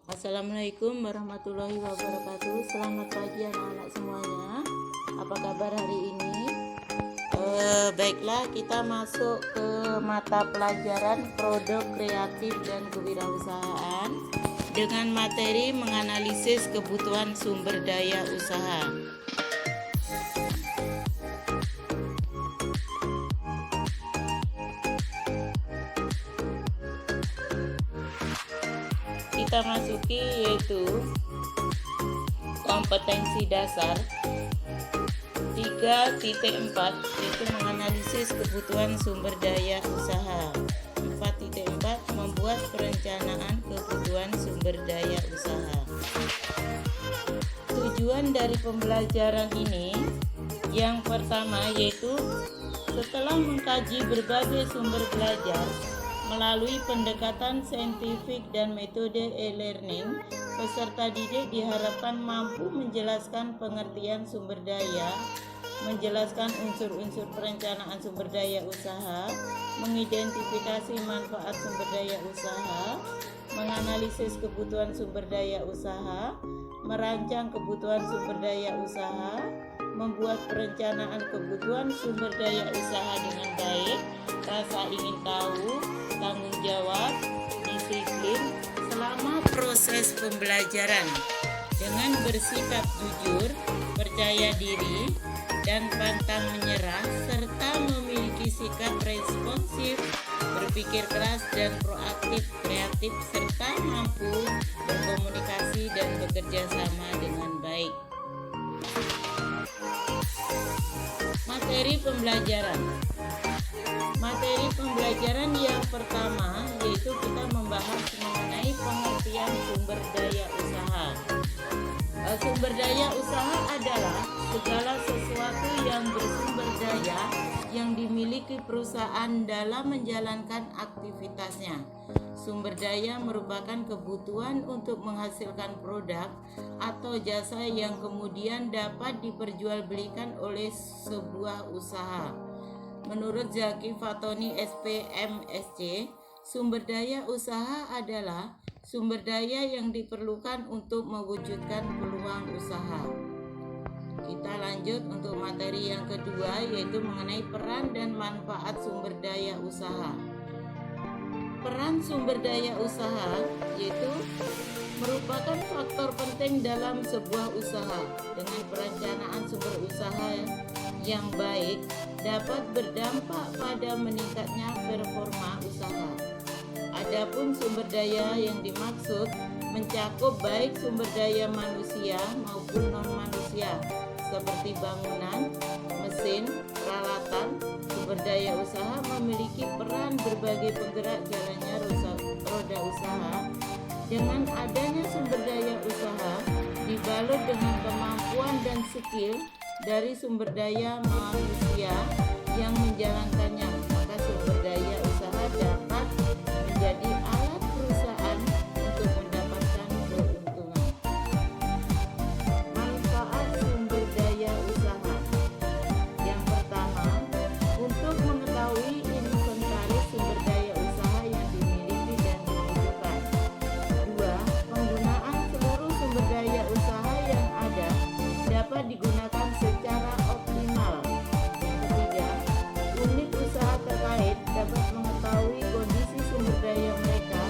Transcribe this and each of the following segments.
Assalamualaikum warahmatullahi wabarakatuh. Selamat pagi anak-anak semuanya. Apa kabar hari ini? Baiklah, kita masuk ke mata pelajaran produk kreatif dan kewirausahaan dengan materi menganalisis kebutuhan sumber daya usaha. Kita masuki yaitu kompetensi dasar 3.4, yaitu menganalisis kebutuhan sumber daya usaha. 4.4 membuat perencanaan kebutuhan sumber daya usaha. Tujuan dari pembelajaran ini yang pertama yaitu setelah mengkaji berbagai sumber belajar melalui pendekatan saintifik dan metode e-learning, peserta didik diharapkan mampu menjelaskan pengertian sumber daya, menjelaskan unsur-unsur perencanaan sumber daya usaha, mengidentifikasi manfaat sumber daya usaha, menganalisis kebutuhan sumber daya usaha, merancang kebutuhan sumber daya usaha, membuat perencanaan kebutuhan sumber daya usaha dengan baik, rasa ingin tahu, tanggung jawab, disiplin selama proses pembelajaran dengan bersikap jujur, percaya diri, dan pantang menyerah, serta memiliki sikap responsif, berpikir keras dan proaktif, kreatif, serta mampu berkomunikasi dan bekerja sama dengan baik. Materi pembelajaran. Materi pembelajaran yang pertama yaitu kita membahas mengenai pengertian sumber daya usaha. Sumber daya usaha adalah segala sesuatu yang bersumber daya yang dimiliki perusahaan dalam menjalankan aktivitasnya. Sumber daya merupakan kebutuhan untuk menghasilkan produk atau jasa yang kemudian dapat diperjualbelikan oleh sebuah usaha. Menurut Zaki Fatoni SPMSC, sumber daya usaha adalah sumber daya yang diperlukan untuk mewujudkan peluang usaha. Kita lanjut untuk materi yang kedua yaitu mengenai peran dan manfaat sumber daya usaha. Peran sumber daya usaha yaitu merupakan faktor penting dalam sebuah usaha. Dengan perencanaan sumber usaha yang baik dapat berdampak pada meningkatnya performa usaha. Adapun sumber daya yang dimaksud mencakup baik sumber daya manusia maupun non-manusia seperti bangunan, mesin, peralatan. Sumber daya usaha memiliki peran berbagai penggerak jalannya roda usaha. Dengan adanya sumber daya usaha dibalut dengan kemampuan dan skill dari sumber daya manusia yang menjalankannya, maka sumber daya usaha dapat menjadi alat perusahaan untuk mendapatkan keuntungan. Manfaat sumber daya usaha. Yang pertama, untuk mengetahui inventaris sumber daya usaha yang dimiliki dan dibutuhkan. Dua, penggunaan seluruh sumber daya usaha yang ada dapat digunakan secara optimal. Yang ketiga, unit usaha terkait dapat mengetahui kondisi sumber daya mereka,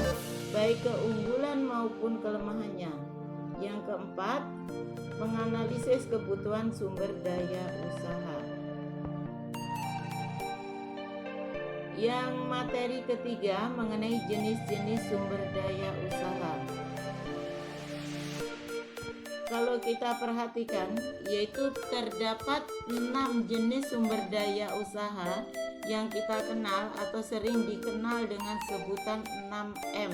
baik keunggulan maupun kelemahannya. Yang keempat, menganalisis kebutuhan sumber daya usaha. Yang materi ketiga mengenai jenis-jenis sumber daya usaha. Kalau kita perhatikan, yaitu terdapat 6 jenis sumber daya usaha yang kita kenal atau sering dikenal dengan sebutan 6M,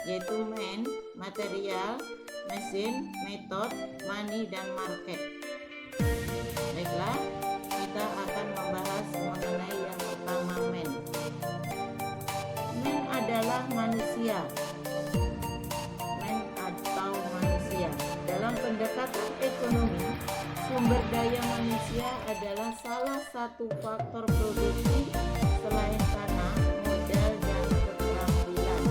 yaitu man, material, mesin, method, money, dan market. Baiklah, kita akan membahas mengenai yang pertama man. Man adalah manusia. Dalam pendekatan ekonomi, sumber daya manusia adalah salah satu faktor produksi selain tanah, modal, dan keterampilan.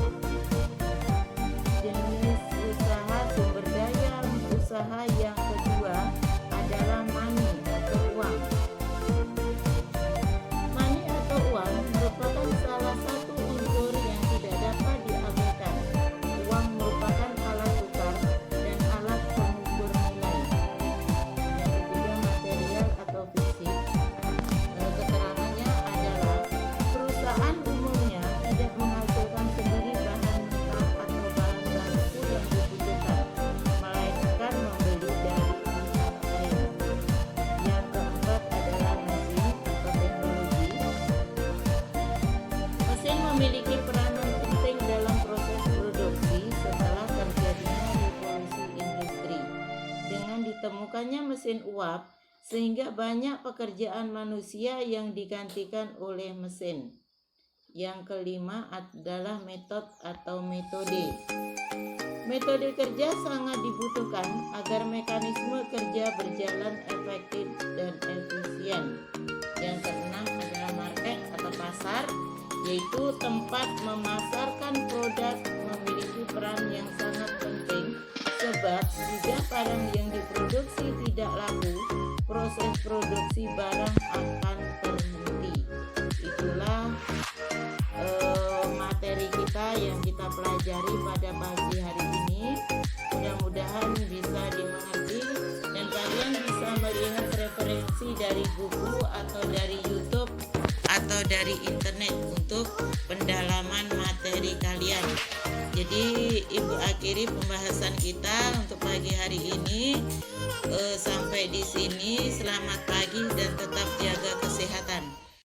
Jenis usaha usaha yang kedua adalah money atau uang. Money atau uang merupakan salah satu unsur yang tidak dapat diabaikan. Uang merupakan alat tukar dan alat pengukur nilai. Yang ketiga, material atau fisik. Keterangannya adalah perusahaan umumnya tidak menghasilkan sendiri bahan mentah atau bahan baku yang dibutuhkan, melainkan membeli dari pihak lain. Yang keempat adalah mesin atau teknologi. Mesin memiliki peranan penting dalam proses produksi setelah terjadinya revolusi industri. Dengan ditemukannya mesin uap, sehingga banyak pekerjaan manusia yang digantikan oleh mesin. Yang kelima adalah metode atau metode. Metode kerja sangat dibutuhkan agar mekanisme kerja berjalan efektif dan efisien. Yang keenam adalah market atau pasar, yaitu tempat memasarkan produk memiliki peran yang sangat penting, sebab jika barang yang diproduksi tidak laku, proses produksi barang akan terhenti. Itulah materi kita yang kita pelajari pada pagi hari ini. Mudah-mudahan bisa dimengerti dan kalian bisa melihat referensi dari buku atau dari YouTube atau dari internet untuk pendalaman materi kalian. Jadi Ibu akhiri pembahasan kita untuk pagi hari ini. Sampai di sini. Selamat pagi dan tetap